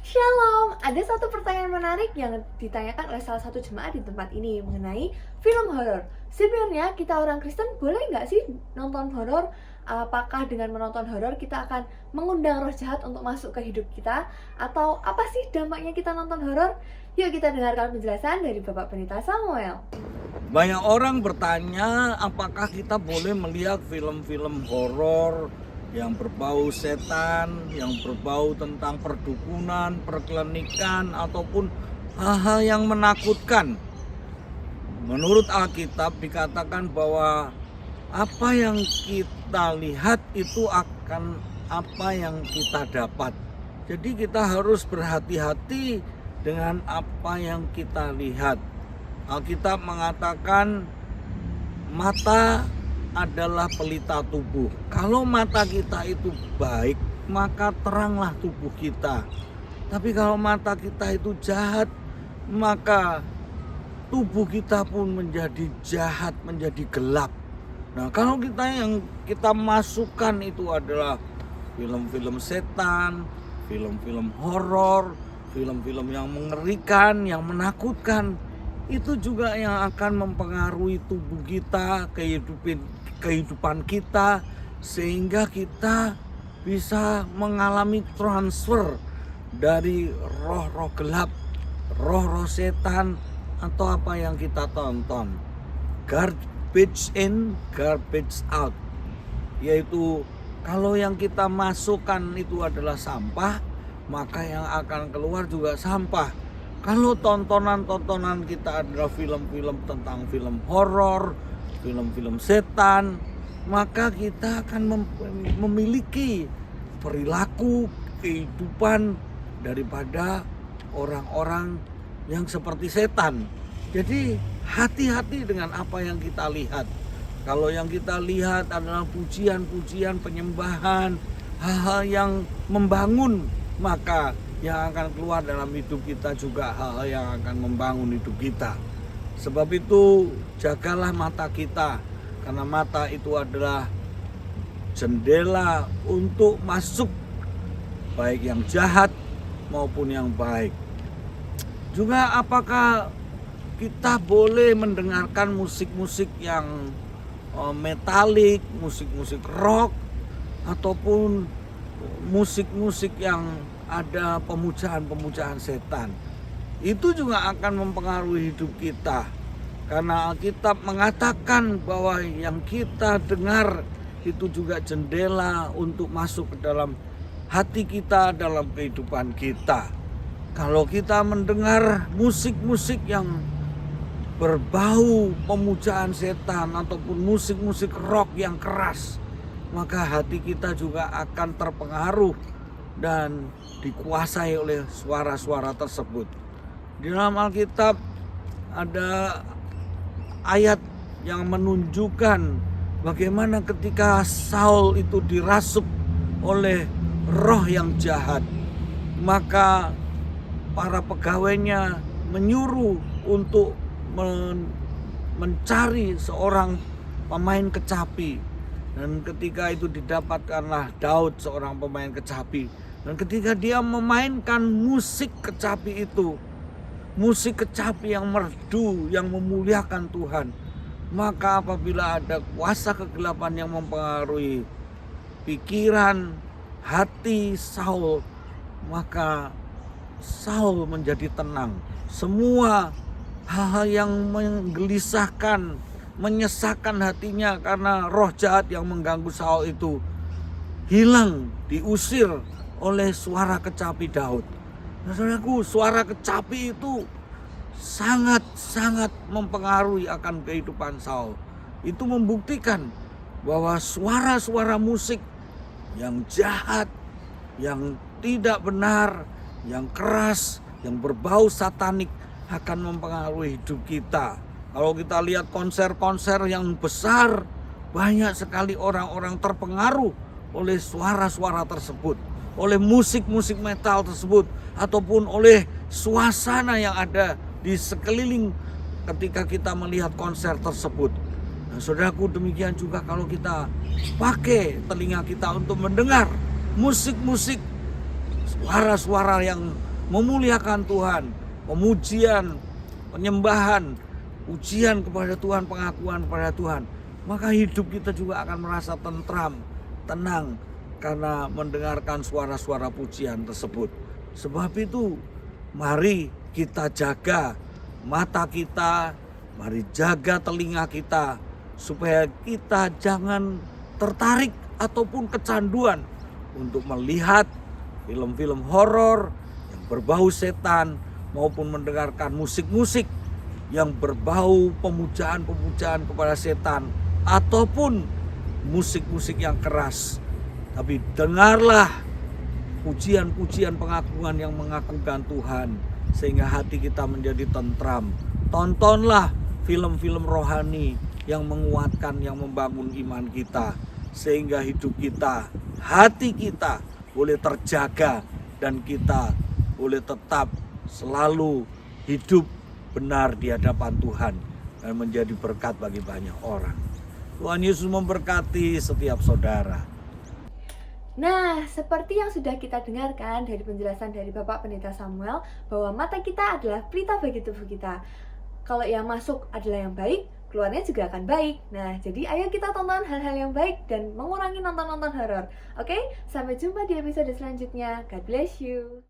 Shalom, ada satu pertanyaan menarik yang ditanyakan oleh salah satu jemaat di tempat ini mengenai film horor. Sebenarnya kita orang Kristen boleh nggak sih nonton horor? Apakah dengan menonton horor kita akan mengundang roh jahat untuk masuk ke hidup kita? Atau apa sih dampaknya kita nonton horor? Yuk kita dengarkan penjelasan dari Bapak Pendeta Samuel. Banyak orang bertanya apakah kita boleh melihat film-film horor yang berbau setan, yang berbau tentang perdukunan, perkelenikan, ataupun hal-hal yang menakutkan. Menurut Alkitab dikatakan bahwa apa yang kita lihat itu akan apa yang kita dapat. Jadi kita harus berhati-hati dengan apa yang kita lihat. Alkitab mengatakan mata adalah pelita tubuh. Kalau mata kita itu baik, maka teranglah tubuh kita. Tapi kalau mata kita itu jahat, maka tubuh kita pun menjadi jahat, menjadi gelap. Nah, kalau yang kita masukkan itu adalah film-film setan, film-film horor, film-film yang mengerikan, yang menakutkan, itu juga yang akan mempengaruhi tubuh kita, kehidupan kita, sehingga kita bisa mengalami transfer dari roh-roh gelap, roh-roh setan, atau apa yang kita tonton. Garbage in, garbage out, yaitu kalau yang kita masukkan itu adalah sampah, maka yang akan keluar juga sampah. Kalau tontonan kita adalah film-film tentang film horor, film-film setan, maka kita akan memiliki perilaku kehidupan daripada orang-orang yang seperti setan. Jadi hati-hati dengan apa yang kita lihat. Kalau yang kita lihat adalah pujian-pujian, penyembahan, hal-hal yang membangun, maka yang akan keluar dalam hidup kita juga hal-hal yang akan membangun hidup kita. Sebab itu jagalah mata kita, karena mata itu adalah jendela untuk masuk baik yang jahat maupun yang baik. Juga apakah kita boleh mendengarkan musik-musik yang metalik, musik-musik rock, ataupun musik-musik yang ada pemujaan-pemujaan setan? Itu juga akan mempengaruhi hidup kita, karena Alkitab mengatakan bahwa yang kita dengar itu juga jendela untuk masuk ke dalam hati kita, dalam kehidupan kita. Kalau kita mendengar musik-musik yang berbau pemujaan setan ataupun musik-musik rock yang keras, maka hati kita juga akan terpengaruh dan dikuasai oleh suara-suara tersebut. Di dalam Alkitab ada ayat yang menunjukkan bagaimana ketika Saul itu dirasuk oleh roh yang jahat, maka para pegawainya menyuruh untuk mencari seorang pemain kecapi. Dan ketika itu didapatkanlah Daud, seorang pemain kecapi. Dan ketika dia memainkan musik kecapi itu, musik kecapi yang merdu, yang memuliakan Tuhan, maka apabila ada kuasa kegelapan yang mempengaruhi pikiran, hati Saul, maka Saul menjadi tenang. Semua hal-hal yang menggelisahkan, menyesakkan hatinya karena roh jahat yang mengganggu Saul itu hilang, diusir oleh suara kecapi Daud. Nah, saudaraku, suara kecapi itu sangat-sangat mempengaruhi akan kehidupan Saul. Itu membuktikan bahwa suara-suara musik yang jahat, yang tidak benar, yang keras, yang berbau satanik akan mempengaruhi hidup kita. Kalau kita lihat konser-konser yang besar, banyak sekali orang-orang terpengaruh oleh suara-suara tersebut, oleh musik-musik metal tersebut, ataupun oleh suasana yang ada di sekeliling ketika kita melihat konser tersebut. Nah, saudaraku, demikian juga kalau kita pakai telinga kita untuk mendengar musik-musik, suara-suara yang memuliakan Tuhan, pemujian, penyembahan, ujian kepada Tuhan, pengakuan kepada Tuhan, maka hidup kita juga akan merasa tentram, tenang karena mendengarkan suara-suara pujian tersebut. Sebab itu mari kita jaga mata kita, mari jaga telinga kita supaya kita jangan tertarik ataupun kecanduan untuk melihat film-film horor yang berbau setan maupun mendengarkan musik-musik yang berbau pemujaan-pemujaan kepada setan ataupun musik-musik yang keras. Tapi dengarlah pujian-pujian pengakuan yang mengagungkan Tuhan sehingga hati kita menjadi tentram. Tontonlah film-film rohani yang menguatkan, yang membangun iman kita sehingga hidup kita, hati kita boleh terjaga dan kita boleh tetap selalu hidup benar di hadapan Tuhan dan menjadi berkat bagi banyak orang. Tuhan Yesus memberkati setiap saudara. Nah, seperti yang sudah kita dengarkan dari penjelasan dari Bapak Pendeta Samuel, bahwa mata kita adalah pelita bagi tubuh kita. Kalau yang masuk adalah yang baik, keluarnya juga akan baik. Nah, jadi ayo kita tonton hal-hal yang baik dan mengurangi nonton-nonton horor. Oke, sampai jumpa di episode selanjutnya. God bless you.